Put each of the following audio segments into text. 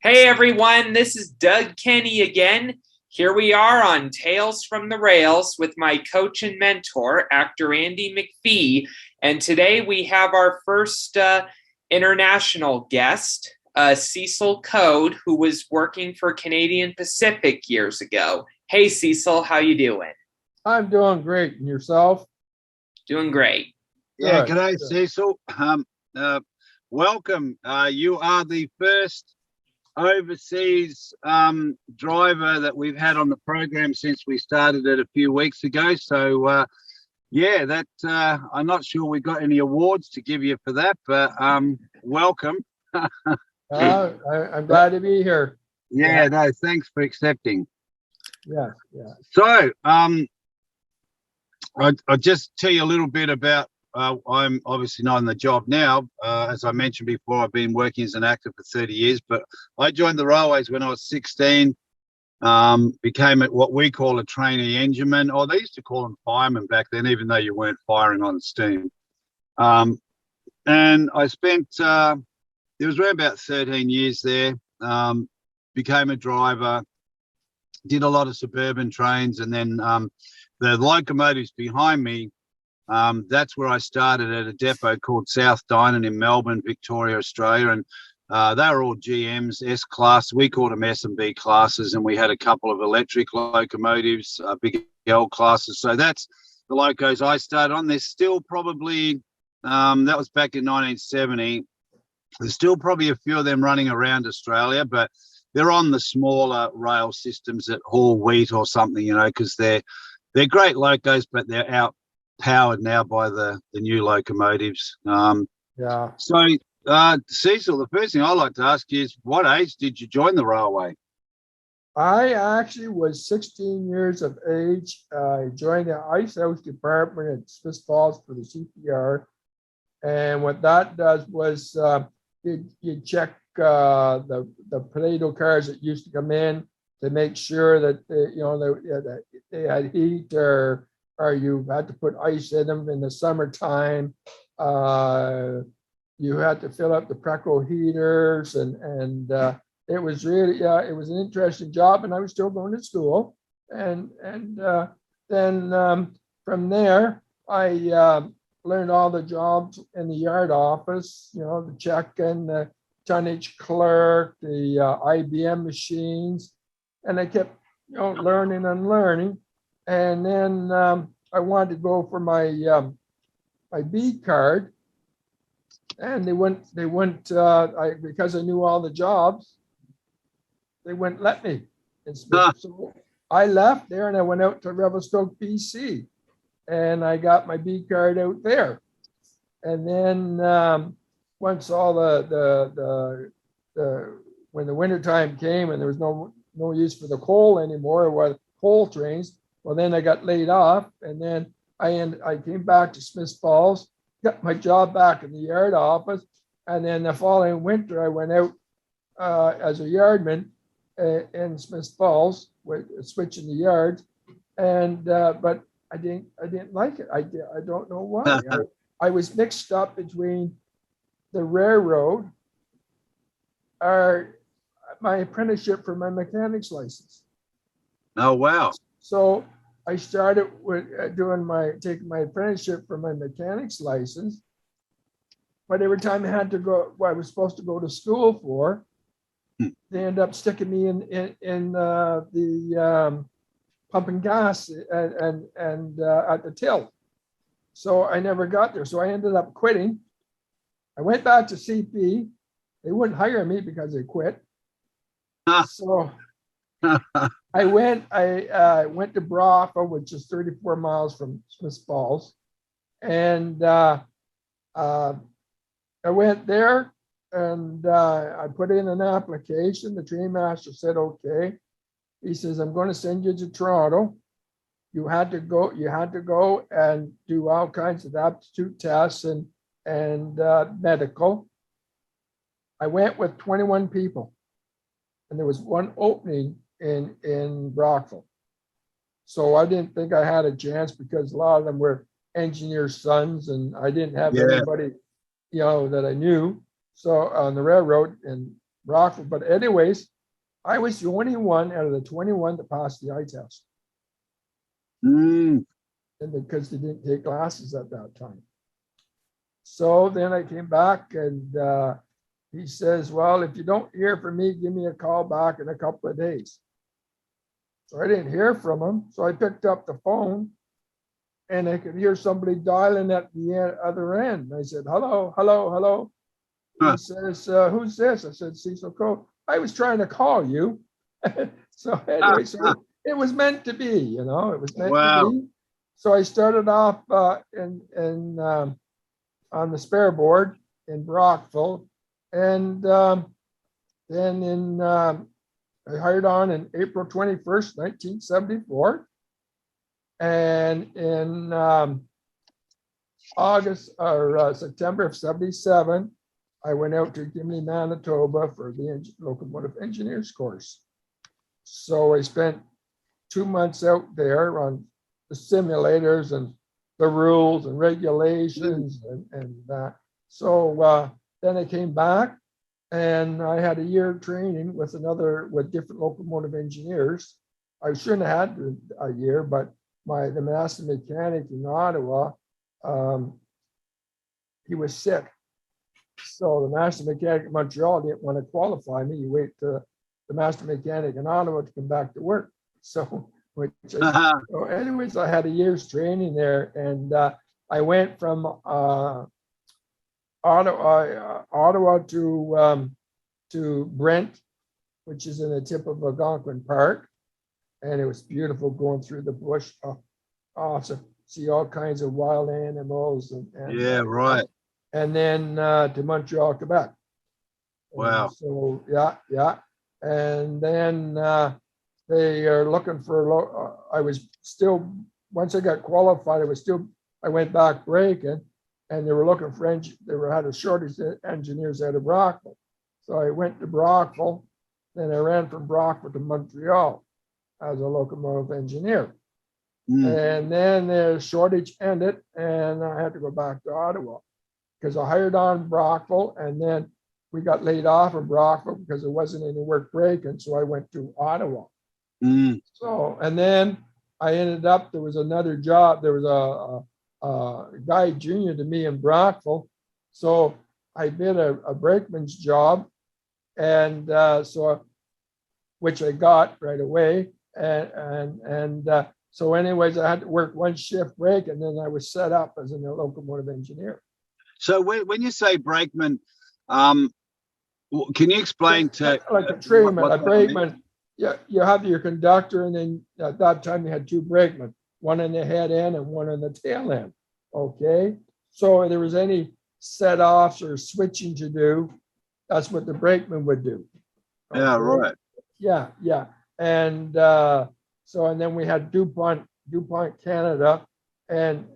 Hey everyone, this is Doug Kenny again. Here we are on Tales from the Rails with my coach and mentor, actor Andy McPhee. And today we have our first international guest, Cecil Code, who was working for Canadian Pacific years ago. Hey Cecil, how you doing? I'm doing great. And yourself? Doing great. Yeah, Good. g'day, Cecil. Welcome. You are the first overseas driver that we've had on the program since we started it a few weeks ago. So, I'm not sure we got any awards to give you for that, but welcome. I'm glad to be here. Yeah, no, thanks for accepting. Yeah. So, I'll just tell you a little bit about. I'm obviously not in the job now. As I mentioned before, I've been working as an actor for 30 years, but I joined the railways when I was 16, became what we call a trainee engineman, or they used to call them firemen back then, even though you weren't firing on steam. And I spent, it was around about 13 years there, became a driver, did a lot of suburban trains, and then the locomotives behind me, that's where I started at a depot called South Dynon in Melbourne, Victoria, Australia. And they were all GMs, S-class. We called them S and B classes. And we had a couple of electric locomotives, big L classes. So that's the locos I started on. There's still probably, that was back in 1970. There's still probably a few of them running around Australia, but they're on the smaller rail systems that haul wheat or something, because they're great locos, but they're powered now by the new locomotives. So, Cecil, the first thing I'd like to ask you is, what age did you join the railway? I actually was 16 years of age. I joined the ice house department at Smith Falls for the CPR. And what that does was you check the potato cars that used to come in to make sure that they had heat, or you had to put ice in them in the summertime. You had to fill up the Preco heaters, and it was really, it was an interesting job, and I was still going to school. And then from there, I learned all the jobs in the yard office, the check-in, the tonnage clerk, the IBM machines, and I kept, learning and learning. And then I wanted to go for my my B card, and they wouldn't because I knew all the jobs, they wouldn't let me. So I left there and I went out to Revelstoke, BC, and I got my B card out there. And then once all the when the winter time came and there was no use for the coal anymore, or coal trains, well, then I got laid off, and then I came back to Smith Falls, got my job back in the yard office, and then the following winter I went out as a yardman in Smith Falls, switching the yards, and but I didn't like it. I don't know why. I was mixed up between the railroad or my apprenticeship for my mechanic's license. Oh, wow. So I started with taking my apprenticeship for my mechanic's license, but every time I had to go, what I was supposed to go to school for, they ended up sticking me in the pumping gas and at the till. So I never got there. So I ended up quitting. I went back to CP. They wouldn't hire me because I quit. So I went to Brockville, which is 34 miles from Smith Falls, and I went there and I put in an application. The train master said, okay. He says, I'm going to send you to Toronto. You had to go and do all kinds of aptitude tests and medical. I went with 21 people, and there was one opening in Brockville. So I didn't think I had a chance because a lot of them were engineers' sons, and I didn't have anybody, that I knew. So on the railroad, and Brockville. But anyways, I was the only one out of the 21 that passed the eye test. Mm. And because they didn't take classes at that time. So then I came back and he says, well, if you don't hear from me, give me a call back in a couple of days. So I didn't hear from him. So I picked up the phone and I could hear somebody dialing at the other end. I said, hello, hello, hello. He says, who's this? I said, Cecil Code. I was trying to call you. So anyway, so it was meant to be, you know, it was meant to be. So I started off on the spare board in Brockville. And then I hired on in April 21st, 1974. And in August or September of 77, I went out to Gimli, Manitoba for the locomotive engineers course. So I spent 2 months out there on the simulators and the rules and regulations and that. So then I came back and I had a year of training with different locomotive engineers. I shouldn't have had a year, but the master mechanic in Ottawa, he was sick. So the master mechanic in Montreal didn't want to qualify me. You wait to the master mechanic in Ottawa to come back to work. So, so anyways, I had a year's training there, and I went from Ottawa to Brent, which is in the tip of Algonquin Park, and it was beautiful going through the bush. Awesome, see all kinds of wild animals and yeah, right. And then to Montreal, Quebec. Wow. So yeah. And then they are looking for, I was still, once I got qualified, I went back braking, and they were looking for, had a shortage of engineers out of Brockville. So I went to Brockville, then I ran from Brockville to Montreal as a locomotive engineer. And then the shortage ended, and I had to go back to Ottawa because I hired on Brockville, and then we got laid off of Brockville because there wasn't any work breaking. So I went to Ottawa. So, and then I ended up, there was another job. There was a guy junior to me in Brockville. So I did a brakeman's job, and which I got right away. So anyways, I had to work one shift break, and then I was set up as a locomotive engineer. So when you say brakeman, can you explain to like a trainman, a brakeman? Yeah, you have your conductor, and then at that time you had two brakemen, one on the head end and one on the tail end. Okay, so if there was any set offs or switching to do, that's what the brakeman would do. Okay? Yeah, right. Yeah, and so and then we had DuPont Canada, and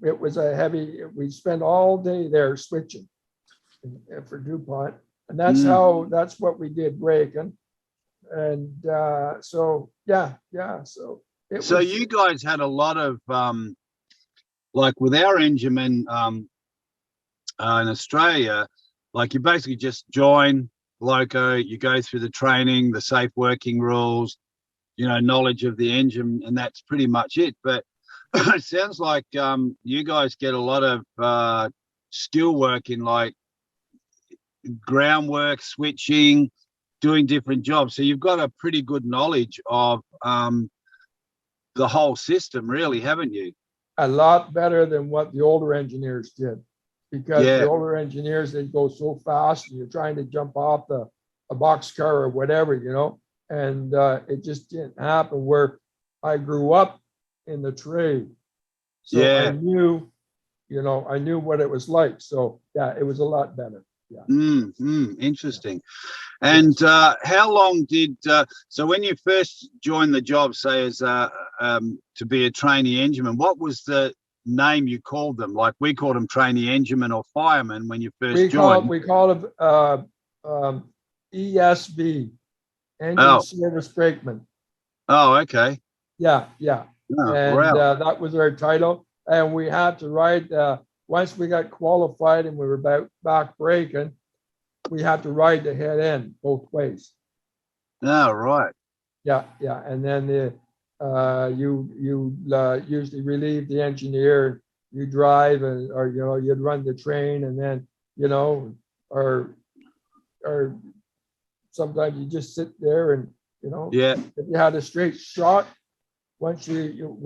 it was a heavy. We spent all day there switching for DuPont, and that's what we did braking. And so yeah. So you guys had a lot of like with our enginemen in Australia, like you basically just join loco, you go through the training, the safe working rules, knowledge of the engine, and that's pretty much it. But it sounds like you guys get a lot of skill work in like groundwork, switching, doing different jobs. So you've got a pretty good knowledge of the whole system, really, haven't you? A lot better than what the older engineers did, because the older engineers, they go so fast, and you're trying to jump off a boxcar or whatever, and it just didn't happen. Where I grew up in the trade, so I knew, I knew what it was like. So yeah, it was a lot better. Yeah. Interesting. And how long did so when you first joined the job, say as to be a trainee engineman, what was the name you called them? Like we called them trainee engineman or fireman when you first joined. We call them ESB, engine service brakeman. Oh, okay. Yeah. Oh, and wow. That was our title, and we had to ride. Once we got qualified and we were back braking, we had to ride the head end both ways. Oh, right. Yeah, yeah, and then you usually relieve the engineer. You drive, or you'd run the train, and then or sometimes you just sit there and Yeah. if you had a straight shot, once you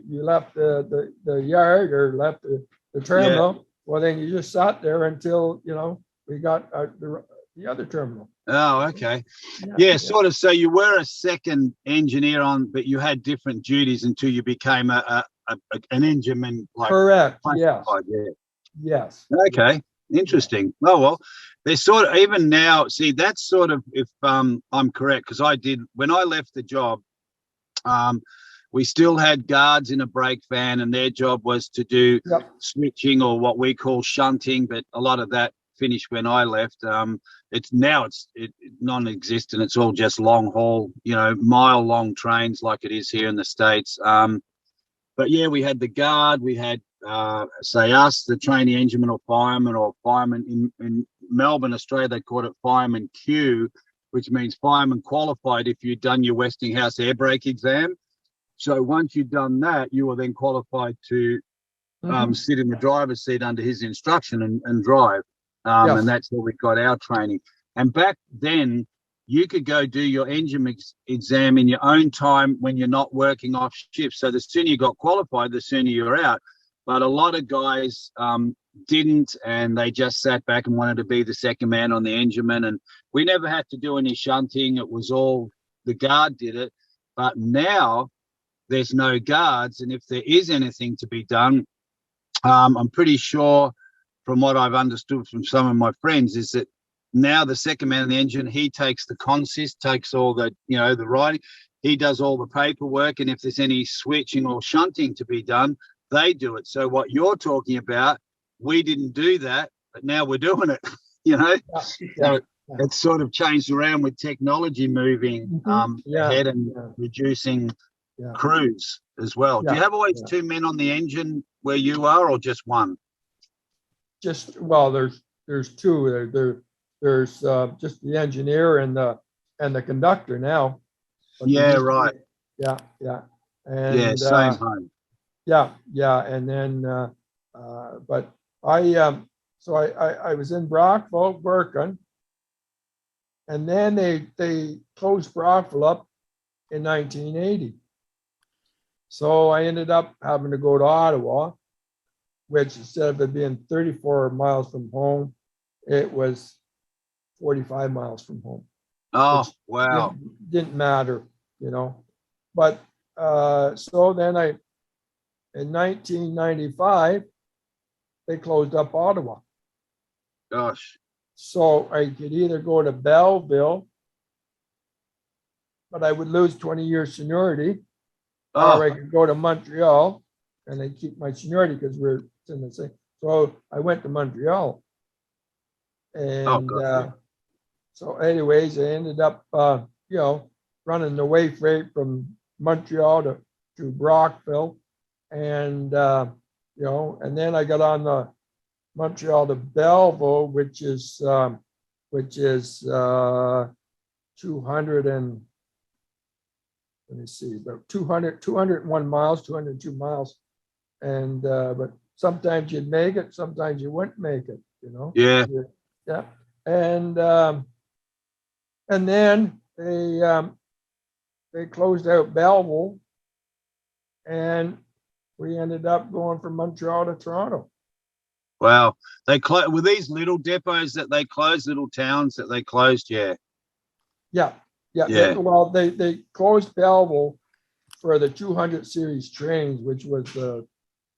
left the yard or left the terminal, well then you just sat there until we got the other terminal. Oh, okay. Yeah, sort of. So you were a second engineer on, but you had different duties until you became an engineman. Like, correct. Yes. Yeah. Yes. Okay. Interesting. Yeah. Oh well, there's sort of even now. See, that's sort of, if I'm correct, because I did when I left the job. We still had guards in a brake van, and their job was to do switching, or what we call shunting. But a lot of that finished when I left. It's non-existent. It's all just long haul, mile-long trains like it is here in the States. But yeah, we had the guard. We had, say, us, the trainee engineman or fireman in Melbourne, Australia. They called it fireman Q, which means fireman qualified if you'd done your Westinghouse air brake exam. So once you'd done that, you were then qualified to sit in the driver's seat under his instruction and drive. And that's where we got our training. And back then, you could go do your engine exam in your own time when you're not working off shift. So the sooner you got qualified, the sooner you're out. But a lot of guys didn't, and they just sat back and wanted to be the second man on the engineman. And we never had to do any shunting. It was all the guard did it. But now there's no guards. And if there is anything to be done, I'm pretty sure from what I've understood from some of my friends is that now the second man in the engine, he takes the consist, takes all the, the writing. He does all the paperwork. And if there's any switching or shunting to be done, they do it. So what you're talking about, we didn't do that, but now we're doing it, So it's sort of changed around with technology moving ahead and reducing crews as well. Do you have always two men on the engine where you are, or just one? There's two. There's just the engineer and the conductor now. But right. Yeah. And same home. And then but I was in Brockville working, and then they closed Brockville up in 1980. So I ended up having to go to Ottawa, which instead of it being 34 miles from home, it was 45 miles from home. Oh, wow. Didn't matter, But so then in 1995, they closed up Ottawa. Gosh. So I could either go to Belleville, but I would lose 20 years seniority, or I could go to Montreal and they keep my seniority because we're in the same. So I went to Montreal. And so anyways, I ended up, running the way freight from Montreal to Brockville. And, and then I got on the Montreal to Belleville, which is 200 and, let me see, about 201 miles, 202 miles. And, but sometimes you'd make it, sometimes you wouldn't make it, Yeah. Yeah. And then they closed out Belleville, and we ended up going from Montreal to Toronto. Wow. Were these little depots that they closed, little towns that they closed? Yeah. They closed Belleville for the 200 series trains, which was the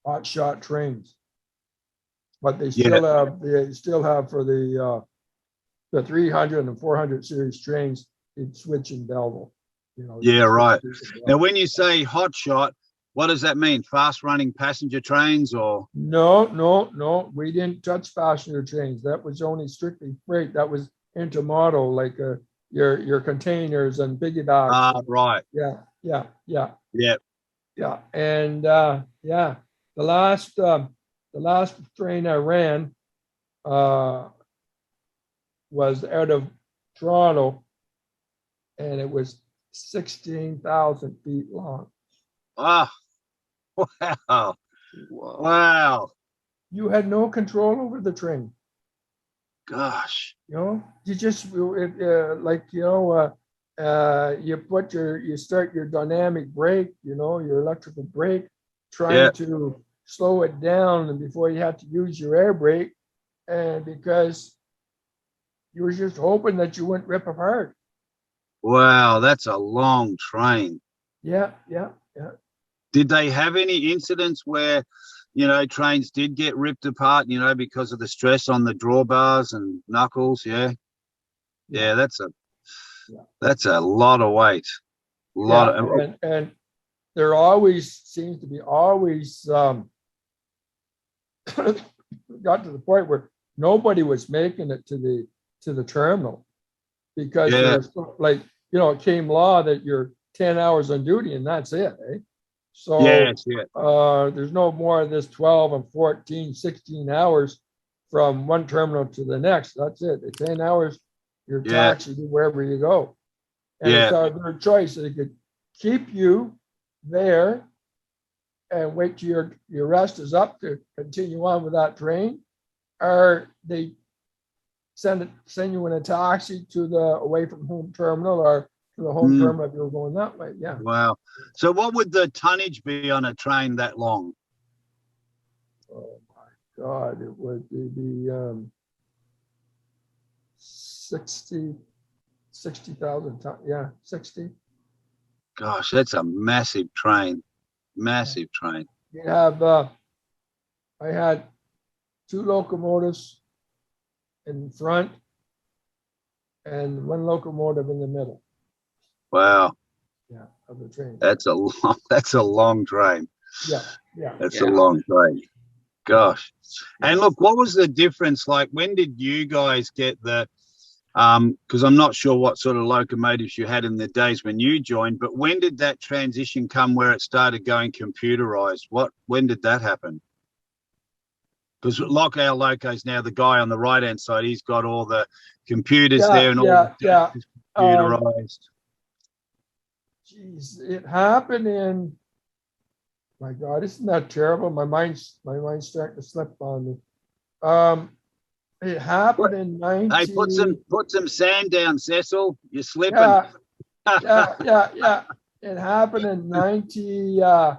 hot shot trains. But they still have for the 300 and 400 series trains, it's switch in Belleville. Right. Now, when you say hot shot, what does that mean? Fast running passenger trains or? No. We didn't touch passenger trains. That was only strictly freight. That was intermodal, like your containers and piggybacks. Right. Yeah. And the last train I ran, was out of Toronto, and it was 16,000 feet long. Oh, wow. Wow. You had no control over the train. Gosh. You know, you just like you start your dynamic brake, your electrical brake, trying to slow it down, and before you have to use your air brake, and because you were just hoping that you wouldn't rip apart. Wow, that's a long train. Yeah. Did they have any incidents where, trains did get ripped apart, because of the stress on the drawbars and knuckles? Yeah, that's a lot of weight. And there always seems to be got to the point where nobody was making it to the terminal, because there's it came law that you're 10 hours on duty and that's it, eh? So there's no more of this 12 and 14, 16 hours from one terminal to the next. That's it. The 10 hours, you're taxied wherever you go. And it's their choice. They could keep you there and wait till your rest is up to continue on with that train, or they send you in a taxi to the away from home terminal, or to the home terminal if you're going that way. Yeah. Wow. So what would the tonnage be on a train that long? Oh my God, it would be 60,000 tons. Yeah, 60. Gosh, that's a massive train. Massive train. You have I had 2 locomotives in front and 1 locomotive in the middle. Wow. Yeah, of the train. That's a long train. Yeah. That's a long train. Gosh. And look, what was the difference? Like, when did you guys get the because I'm not sure what sort of locomotives you had in the days when you joined, but when did that transition come where it started going computerized? When did that happen? Because like our locos now, the guy on the right-hand side, he's got all the computers there and all the data is computerized. Geez, it happened in, my God, isn't that terrible? My mind's starting to slip on me. It happened in 19. Hey, put some sand down, Cecil. You're slipping. Yeah. It happened in 90. I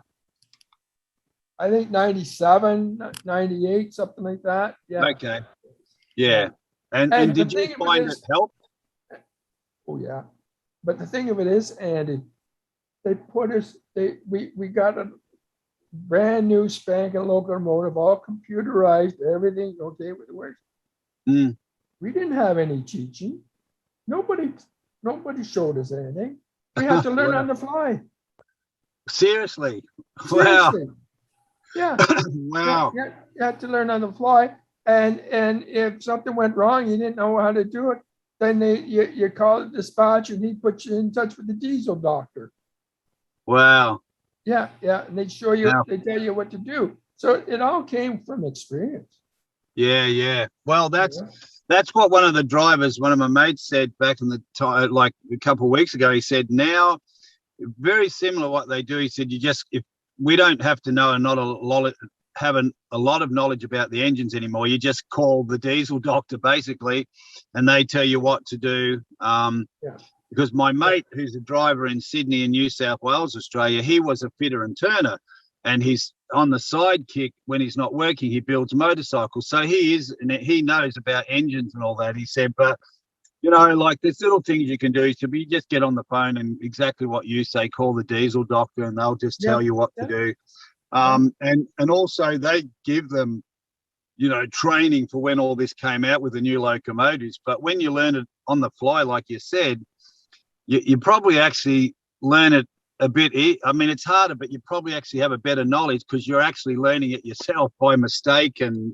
think 97, 98, something like that. Yeah. Okay. Yeah. And did you find it helped? Oh yeah. But the thing of it is, Andy, they put us. We got a brand new spanking locomotive, all computerized, everything okay with the works. We didn't have any teaching. Nobody showed us anything. We had to learn on the fly. Seriously. Wow. Yeah. Wow. You had to learn on the fly. And if something went wrong, you didn't know how to do it, then you call the dispatch and he put you in touch with the diesel doctor. Wow. Yeah. And they show you, they tell you what to do. So it all came from experience. Yeah. Well, that's what one of the drivers, one of my mates, said back in the time, like a couple of weeks ago. He said, now, very similar what they do. He said, if we don't have to know have a lot of knowledge about the engines anymore. You just call the diesel doctor basically, and they tell you what to do. Because my mate, who's a driver in Sydney and New South Wales, Australia, he was a fitter and turner, and he's on the sidekick when he's not working. He builds motorcycles, so he knows about engines and all that. He said, but like there's little things you can do. So you just get on the phone and exactly what you say, call the diesel doctor, and they'll just tell you what to do. And also they give them, training for when all this came out with the new locomotives. But when you learn it on the fly, like you said, you probably actually learn it a bit. I mean, it's harder, but you probably actually have a better knowledge because you're actually learning it yourself by mistake and.